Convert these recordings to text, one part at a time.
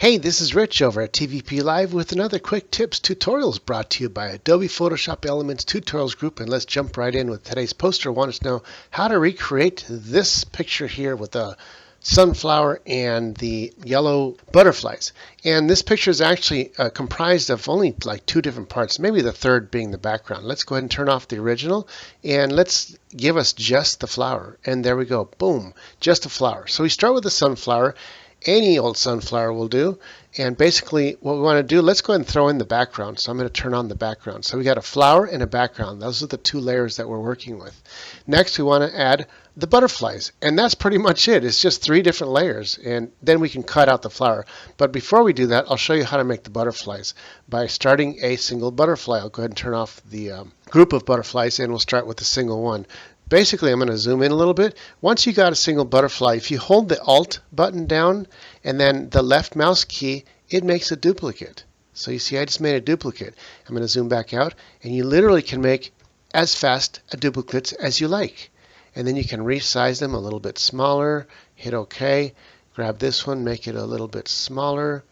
Hey, this is Rich over at TVP Live with another quick tips tutorials brought to you by Adobe Photoshop Elements Tutorials Group. And let's jump right in with today's poster. I want us to know how to recreate this picture here with the sunflower and the yellow butterflies. And this picture is actually comprised of only like two different parts, maybe the third being the background. Let's go ahead and turn off the original and let's give us just the flower. And there we go, boom, just a flower. So we start with the sunflower. Any old sunflower will do. And basically what we want to do, let's go ahead and throw in the background. So I'm going to turn on the background. So we got a flower and a background. Those are the two layers that we're working with. Next we want to add the butterflies. And that's pretty much it. It's just three different layers. And then we can cut out the flower. But before we do that, I'll show you how to make the butterflies by starting a single butterfly. I'll go ahead and turn off the group of butterflies and we'll start with a single one. Basically, I'm going to zoom in a little bit. Once you got a single butterfly, if you hold the Alt button down and then the left mouse key, it makes a duplicate. So you see I just made a duplicate. I'm going to zoom back out and you literally can make as fast a duplicates as you like. And then you can resize them a little bit smaller, hit OK, grab this one, make it a little bit smaller,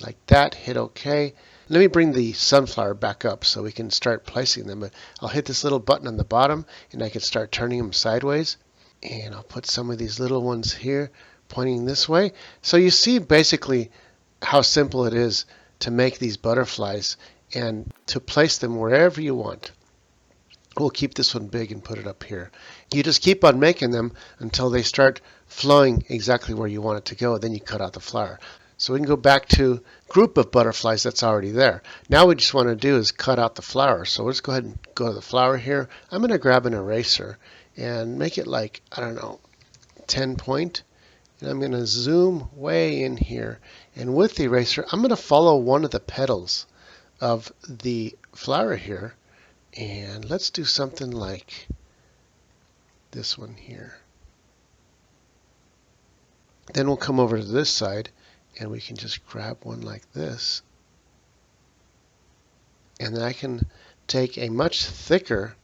like that, hit OK. Let me bring the sunflower back up so we can start placing them. But I'll hit this little button on the bottom and I can start turning them sideways. And I'll put some of these little ones here pointing this way. So you see basically how simple it is to make these butterflies and to place them wherever you want. We'll keep this one big and put it up here. You just keep on making them until they start flowing exactly where you want it to go. Then you cut out the flower. So we can go back to group of butterflies that's already there. Now we just want to do is cut out the flower. So let's go ahead and go to the flower here. I'm going to grab an eraser and make it like, I don't know, 10 point. And I'm going to zoom way in here. And with the eraser, I'm going to follow one of the petals of the flower here. And let's do something like this one here. Then we'll come over to this side. And we can just grab one like this. And then I can take a much thicker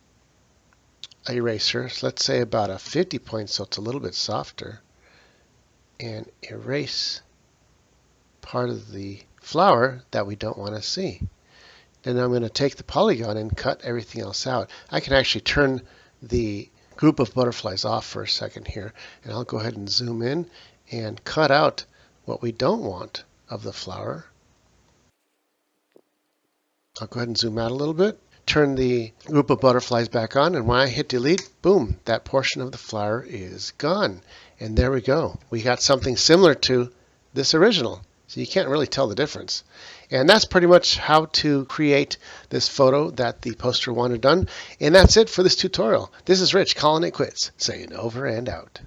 eraser, so let's say about a 50 point, so it's a little bit softer, and erase part of the flower that we don't want to see. Then I'm going to take the polygon and cut everything else out. I can actually turn the group of butterflies off for a second here, and I'll go ahead and zoom in and cut out what we don't want of the flower. I'll go ahead and zoom out a little bit, turn the group of butterflies back on, and when I hit delete, boom, that portion of the flower is gone. And there we go. We got something similar to this original. So you can't really tell the difference. And that's pretty much how to create this photo that the poster wanted done. And that's it for this tutorial. This is Rich calling it quits, saying over and out.